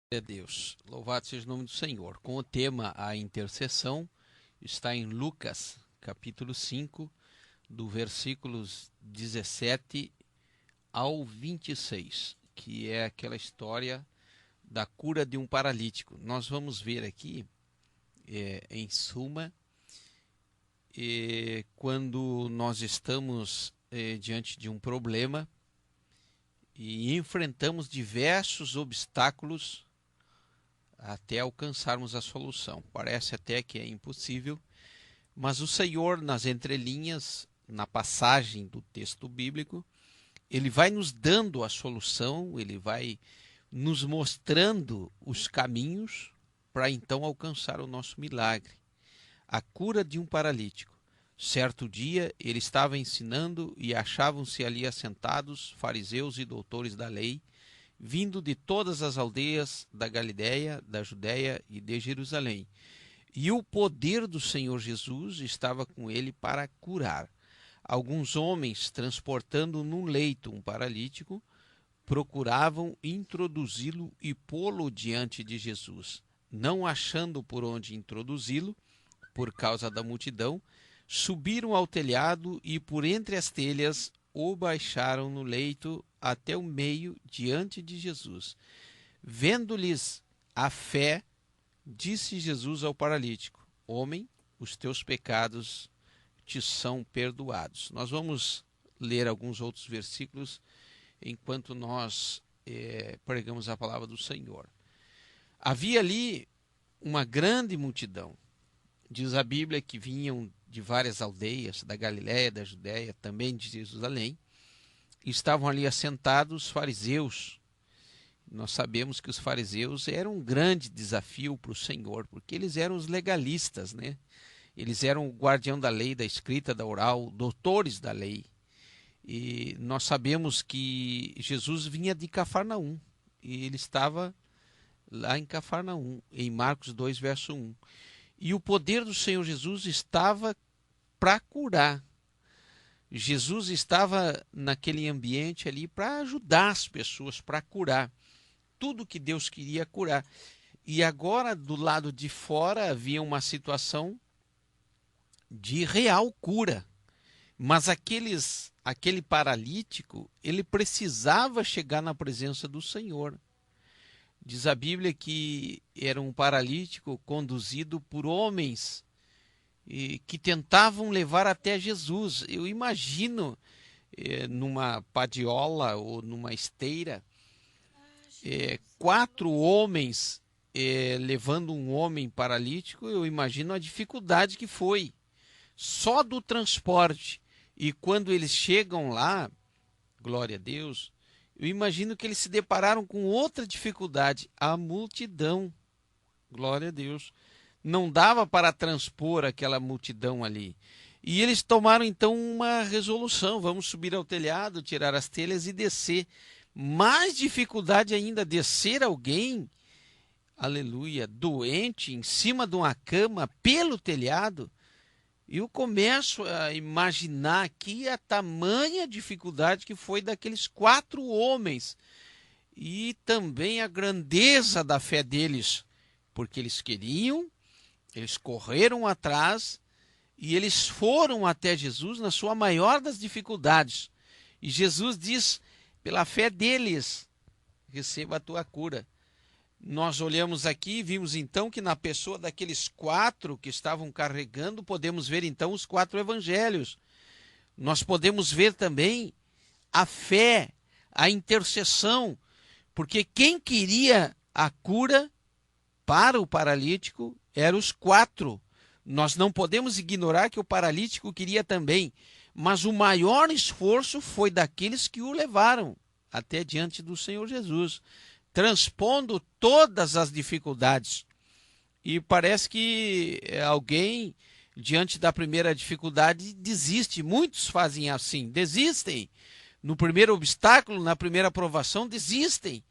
Glória a Deus, louvado seja o nome do Senhor. Com o tema A Intercessão, está em Lucas, capítulo 5, do versículos 17 ao 26, que é aquela história da cura de um paralítico. Nós vamos ver aqui, em suma, quando nós estamos diante de um problema e enfrentamos diversos obstáculos até alcançarmos a solução. Parece até que é impossível, mas o Senhor, nas entrelinhas, na passagem do texto bíblico, ele vai nos dando a solução, ele vai nos mostrando os caminhos para então alcançar o nosso milagre. A cura de um paralítico. Certo dia, ele estava ensinando e achavam-se ali assentados fariseus e doutores da lei, vindo de todas as aldeias da Galiléia, da Judéia e de Jerusalém. E o poder do Senhor Jesus estava com ele para curar. Alguns homens, transportando num leito um paralítico, procuravam introduzi-lo e pô-lo diante de Jesus. Não achando por onde introduzi-lo, por causa da multidão, subiram ao telhado e por entre as telhas o baixaram no leito até o meio diante de Jesus. Vendo-lhes a fé, disse Jesus ao paralítico: Homem, os teus pecados te são perdoados. Nós vamos ler alguns outros versículos enquanto nós pregamos a palavra do Senhor. Havia ali uma grande multidão. Diz a Bíblia que vinham de várias aldeias, da Galiléia, da Judéia, também de Jerusalém. Estavam ali assentados fariseus. Nós sabemos que os fariseus eram um grande desafio para o Senhor, porque eles eram os legalistas, né? Eles eram o guardião da lei, da escrita, da oral, doutores da lei. E nós sabemos que Jesus vinha de Cafarnaum, e ele estava lá em Cafarnaum, em Marcos 2, verso 1. E o poder do Senhor Jesus estava para curar. Jesus estava naquele ambiente ali para ajudar as pessoas, para curar. Tudo que Deus queria curar. E agora, do lado de fora, havia uma situação de real cura. Mas aquele paralítico, ele precisava chegar na presença do Senhor. Diz a Bíblia que era um paralítico conduzido por homens que tentavam levar até Jesus. Eu imagino numa padiola ou numa esteira, 4 homens levando um homem paralítico. Eu imagino a dificuldade que foi só do transporte. E quando eles chegam lá, glória a Deus, eu imagino que eles se depararam com outra dificuldade, a multidão. Glória a Deus. Não dava para transpor aquela multidão ali. E eles tomaram então uma resolução: vamos subir ao telhado, tirar as telhas e descer. Mais dificuldade ainda, descer alguém, aleluia, doente, em cima de uma cama, pelo telhado. Eu começo a imaginar aqui a tamanha dificuldade que foi daqueles 4 homens. E também a grandeza da fé deles, porque eles queriam, eles correram atrás e eles foram até Jesus na sua maior das dificuldades. E Jesus diz, pela fé deles, receba a tua cura. Nós olhamos aqui e vimos então que na pessoa daqueles 4 que estavam carregando, podemos ver então os 4 evangelhos. Nós podemos ver também a fé, a intercessão, porque quem queria a cura para o paralítico eram os 4. Nós não podemos ignorar que o paralítico queria também, mas o maior esforço foi daqueles que o levaram até diante do Senhor Jesus, transpondo todas as dificuldades. E parece que alguém, diante da primeira dificuldade, desiste. Muitos fazem assim, desistem. No primeiro obstáculo, na primeira provação, desistem.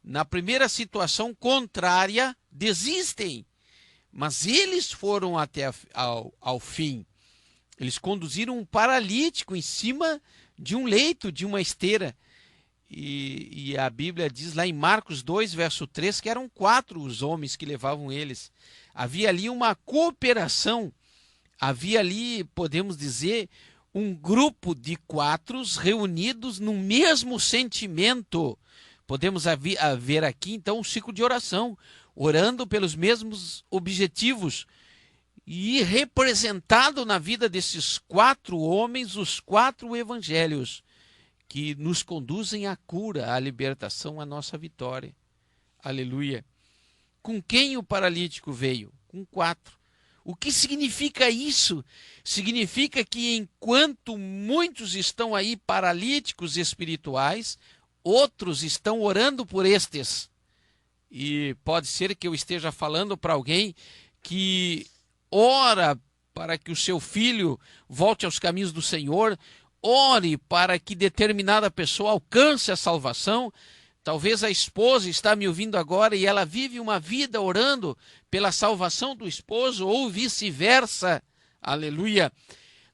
Na primeira situação contrária, desistem. Mas eles foram até ao fim. Eles conduziram um paralítico em cima de um leito, de uma esteira. E a Bíblia diz lá em Marcos 2, verso 3, que eram 4 os homens que levavam eles. Havia ali uma cooperação, havia ali, podemos dizer, um grupo de 4 reunidos no mesmo sentimento. Podemos haver aqui, então, um ciclo de oração, orando pelos mesmos objetivos. E representado na vida desses 4 homens, os 4 evangelhos, que nos conduzem à cura, à libertação, à nossa vitória. Aleluia. Com quem o paralítico veio? Com 4. O que significa isso? Significa que enquanto muitos estão aí paralíticos espirituais, outros estão orando por estes. E pode ser que eu esteja falando para alguém que ora para que o seu filho volte aos caminhos do Senhor, ore para que determinada pessoa alcance a salvação. Talvez a esposa está me ouvindo agora e ela vive uma vida orando pela salvação do esposo ou vice-versa. Aleluia.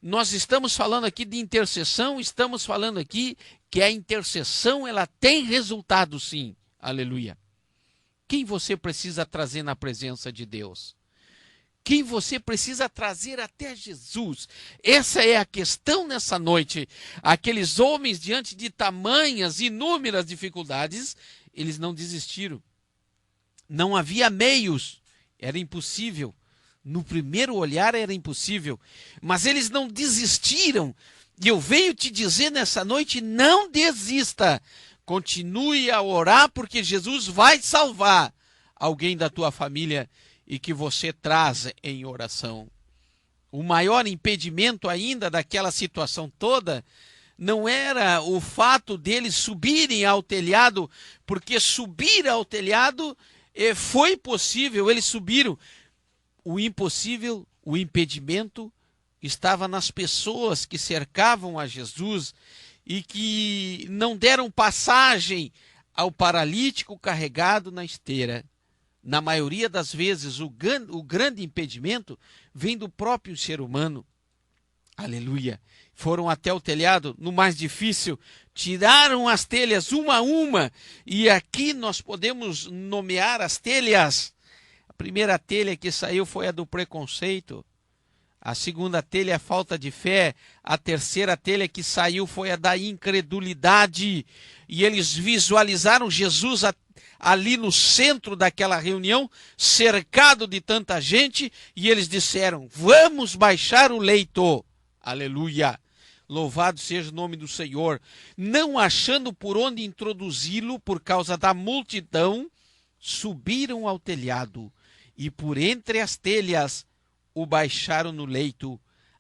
Nós estamos falando aqui de intercessão, estamos falando aqui que a intercessão ela tem resultado sim. Aleluia. Quem você precisa trazer na presença de Deus? Quem você precisa trazer até Jesus? Essa é a questão nessa noite. Aqueles homens, diante de tamanhas, inúmeras dificuldades, eles não desistiram. Não havia meios, era impossível. No primeiro olhar era impossível, mas eles não desistiram. E eu venho te dizer nessa noite, não desista. Continue a orar, porque Jesus vai salvar alguém da tua família e que você traz em oração. O maior impedimento ainda daquela situação toda não era o fato deles subirem ao telhado, porque subir ao telhado foi possível, eles subiram. O impossível, o impedimento estava nas pessoas que cercavam a Jesus e que não deram passagem ao paralítico carregado na esteira. Na maioria das vezes, o grande impedimento vem do próprio ser humano. Aleluia. Foram até o telhado, no mais difícil, tiraram as telhas uma a uma, e aqui nós podemos nomear as telhas. A primeira telha que saiu foi a do preconceito. A segunda telha é a falta de fé. A terceira telha que saiu foi a da incredulidade. E eles visualizaram Jesus ali no centro daquela reunião, cercado de tanta gente, e eles disseram: vamos baixar o leito. Aleluia. Louvado seja o nome do Senhor. Não achando por onde introduzi-lo por causa da multidão, subiram ao telhado e por entre as telhas o baixaram no leito,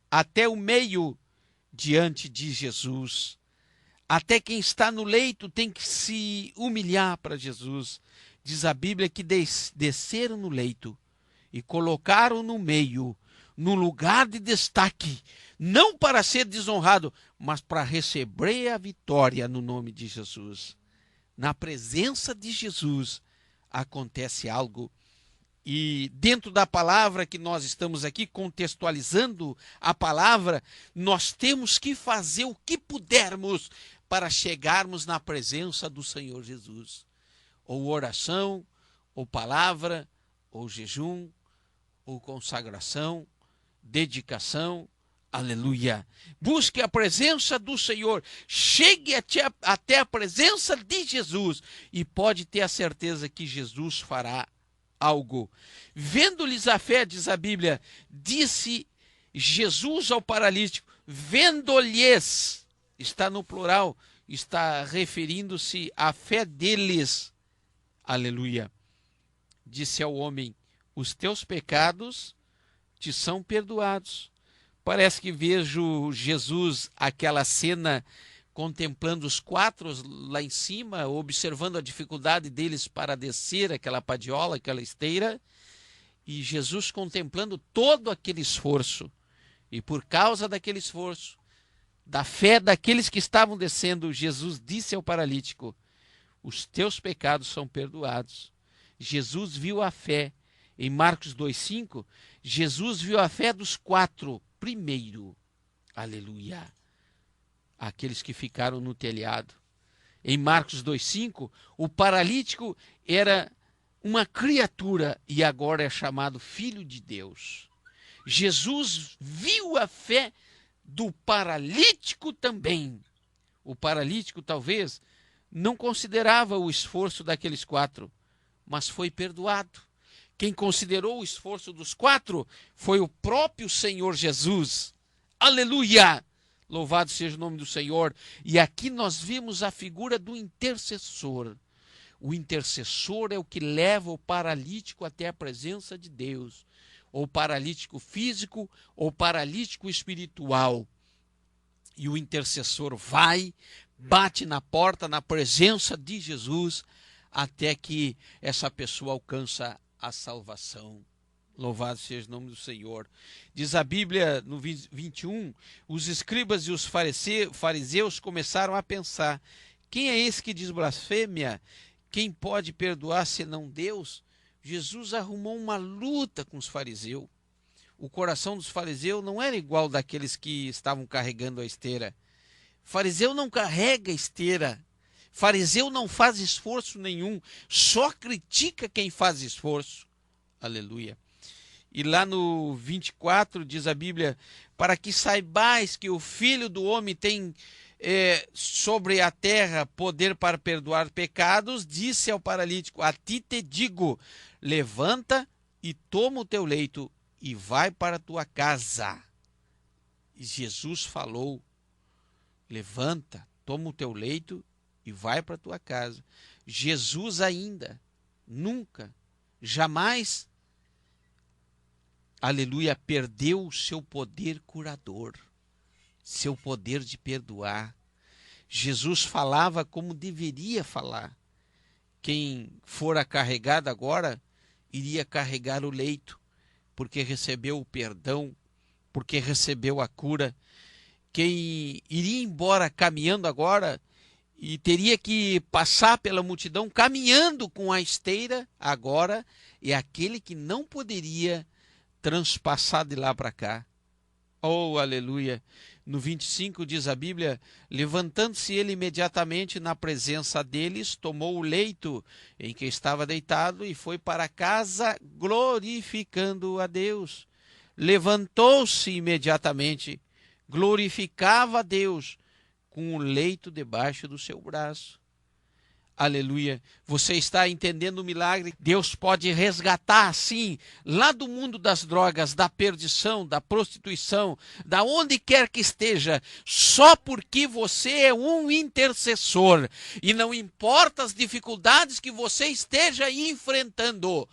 até o meio diante de Jesus. Até quem está no leito tem que se humilhar para Jesus. Diz a Bíblia que desceram no leito e colocaram no meio, no lugar de destaque, não para ser desonrado, mas para receber a vitória no nome de Jesus. Na presença de Jesus acontece algo. E dentro da palavra que nós estamos aqui contextualizando a palavra, nós temos que fazer o que pudermos para chegarmos na presença do Senhor Jesus. Ou oração, ou palavra, ou jejum, ou consagração, dedicação. Aleluia. Busque a presença do Senhor. Chegue até a presença de Jesus. E pode ter a certeza que Jesus fará algo. Vendo-lhes a fé, diz a Bíblia, disse Jesus ao paralítico, vendo-lhes, está no plural, está referindo-se à fé deles. Aleluia. Disse ao homem, os teus pecados te são perdoados. Parece que vejo Jesus, aquela cena, contemplando os 4 lá em cima, observando a dificuldade deles para descer aquela padiola, aquela esteira, e Jesus contemplando todo aquele esforço. E por causa daquele esforço, da fé daqueles que estavam descendo, Jesus disse ao paralítico, os teus pecados são perdoados. Jesus viu a fé. Em Marcos 2,5, Jesus viu a fé dos 4 primeiro. Aleluia. Aqueles que ficaram no telhado. em Marcos 2,5, o paralítico era uma criatura e agora é chamado filho de Deus. Jesus viu a fé do paralítico também. O paralítico talvez não considerava o esforço daqueles 4, mas foi perdoado. Quem considerou o esforço dos 4 foi o próprio Senhor Jesus. Aleluia! Louvado seja o nome do Senhor. E aqui nós vimos a figura do intercessor. O intercessor é o que leva o paralítico até a presença de Deus. Ou paralítico físico, ou paralítico espiritual. E o intercessor vai, bate na porta, na presença de Jesus, até que essa pessoa alcança a salvação. Louvado seja o nome do Senhor. Diz a Bíblia no 21, os escribas e os fariseus começaram a pensar, quem é esse que diz blasfêmia? Quem pode perdoar senão Deus? Jesus arrumou uma luta com os fariseus. O coração dos fariseus não era igual daqueles que estavam carregando a esteira. Fariseu não carrega esteira. Fariseu não faz esforço nenhum. Só critica quem faz esforço. Aleluia. E lá no 24 diz a Bíblia, para que saibais que o Filho do Homem tem sobre a terra poder para perdoar pecados, disse ao paralítico, a ti te digo, levanta e toma o teu leito e vai para a tua casa. E Jesus falou, levanta, toma o teu leito e vai para a tua casa. Jesus ainda, nunca, jamais, aleluia, perdeu o seu poder curador, seu poder de perdoar. Jesus falava como deveria falar. Quem for carregado agora, iria carregar o leito, porque recebeu o perdão, porque recebeu a cura. Quem iria embora caminhando agora e teria que passar pela multidão caminhando com a esteira, agora é aquele que não poderia transpassar de lá para cá. Oh, aleluia! No 25 diz a Bíblia, levantando-se ele imediatamente na presença deles, tomou o leito em que estava deitado e foi para casa glorificando a Deus. Levantou-se imediatamente, glorificava a Deus com o leito debaixo do seu braço. Aleluia. Você está entendendo o milagre? Deus pode resgatar, sim, lá do mundo das drogas, da perdição, da prostituição, da onde quer que esteja, só porque você é um intercessor. E não importa as dificuldades que você esteja enfrentando.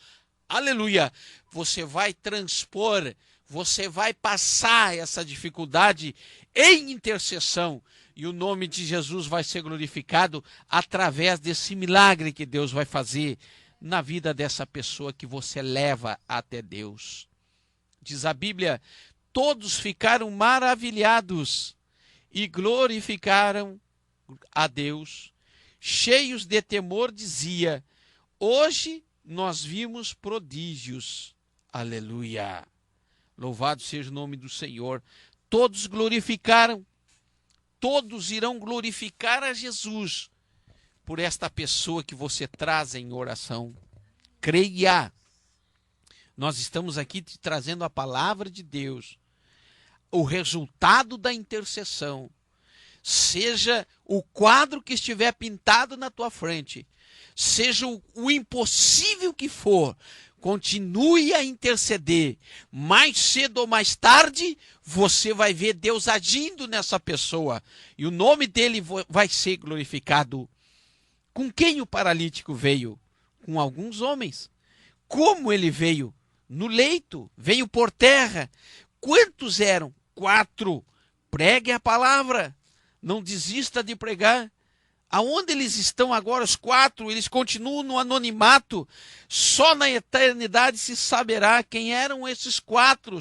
Aleluia. Você vai transpor, você vai passar essa dificuldade em intercessão. E o nome de Jesus vai ser glorificado através desse milagre que Deus vai fazer na vida dessa pessoa que você leva até Deus. Diz a Bíblia, todos ficaram maravilhados e glorificaram a Deus. Cheios de temor dizia, hoje nós vimos prodígios. Aleluia. Louvado seja o nome do Senhor. Todos glorificaram. Todos irão glorificar a Jesus por esta pessoa que você traz em oração. Creia. Nós estamos aqui te trazendo a palavra de Deus. O resultado da intercessão. Seja o quadro que estiver pintado na tua frente. Seja o impossível que for. Continue a interceder. Mais cedo ou mais tarde, você vai ver Deus agindo nessa pessoa. E o nome dele vai ser glorificado. Com quem o paralítico veio? Com alguns homens. Como ele veio? No leito. Veio por terra. Quantos eram? 4. Pregue a palavra. Não desista de pregar. Aonde eles estão agora, os 4, eles continuam no anonimato. Só na eternidade se saberá quem eram esses 4.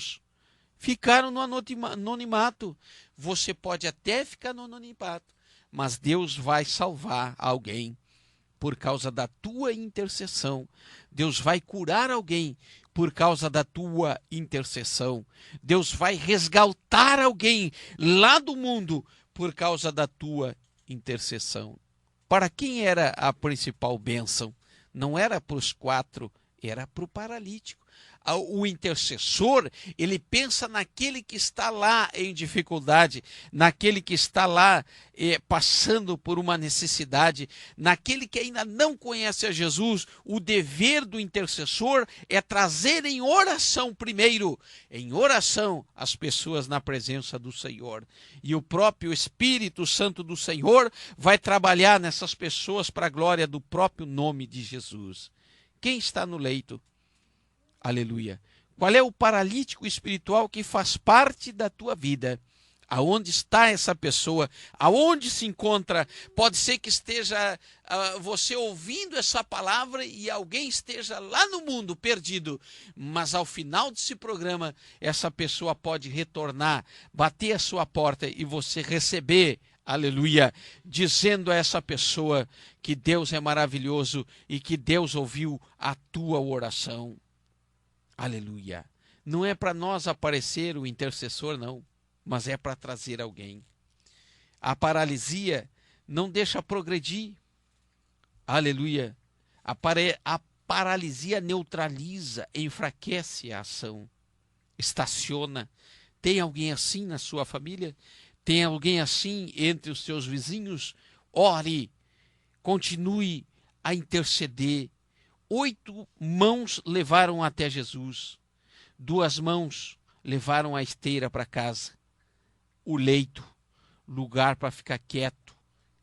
Ficaram no anonimato. Você pode até ficar no anonimato, mas Deus vai salvar alguém por causa da tua intercessão. Deus vai curar alguém por causa da tua intercessão. Deus vai resgatar alguém lá do mundo por causa da tua intercessão. Para quem era a principal bênção? Não era para os 4, era para o paralítico. O intercessor, ele pensa naquele que está lá em dificuldade, naquele que está lá passando por uma necessidade, naquele que ainda não conhece a Jesus. O dever do intercessor é trazer em oração primeiro, em oração, as pessoas na presença do Senhor. E o próprio Espírito Santo do Senhor vai trabalhar nessas pessoas para a glória do próprio nome de Jesus. Quem está no leito? Aleluia. Qual é o paralítico espiritual que faz parte da tua vida? Aonde está essa pessoa? Aonde se encontra? Pode ser que esteja você ouvindo essa palavra e alguém esteja lá no mundo perdido. Mas ao final desse programa, essa pessoa pode retornar, bater a sua porta e você receber, aleluia, dizendo a essa pessoa que Deus é maravilhoso e que Deus ouviu a tua oração. Aleluia. Não é para nós aparecer o intercessor, não, mas é para trazer alguém. A paralisia não deixa progredir. Aleluia. A paralisia neutraliza, enfraquece a ação, estaciona. Tem alguém assim na sua família? Tem alguém assim entre os seus vizinhos? Ore, continue a interceder. 8 mãos levaram até Jesus. 2 mãos levaram a esteira para casa. O leito, lugar para ficar quieto,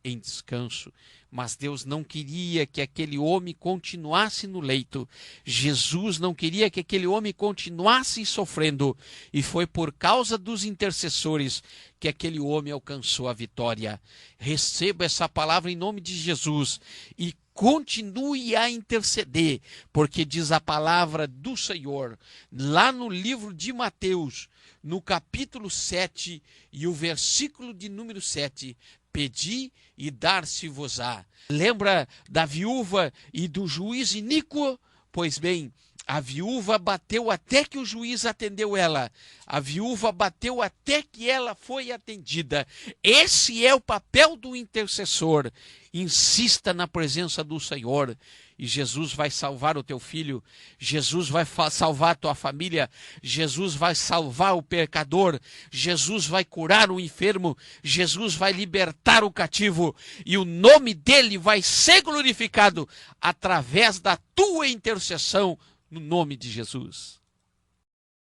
em descanso. Mas Deus não queria que aquele homem continuasse no leito. Jesus não queria que aquele homem continuasse sofrendo. E foi por causa dos intercessores que aquele homem alcançou a vitória. Receba essa palavra em nome de Jesus e continue a interceder, porque diz a palavra do Senhor, lá no livro de Mateus, no capítulo 7 e o versículo de número 7, pedi e dar-se-vos-á. Lembra da viúva e do juiz iníquo? Pois bem, a viúva bateu até que o juiz atendeu ela. A viúva bateu até que ela foi atendida. Esse é o papel do intercessor. Insista na presença do Senhor e Jesus vai salvar o teu filho. Jesus vai salvar a tua família. Jesus vai salvar o pecador. Jesus vai curar o enfermo. Jesus vai libertar o cativo. E o nome dele vai ser glorificado através da tua intercessão, no nome de Jesus.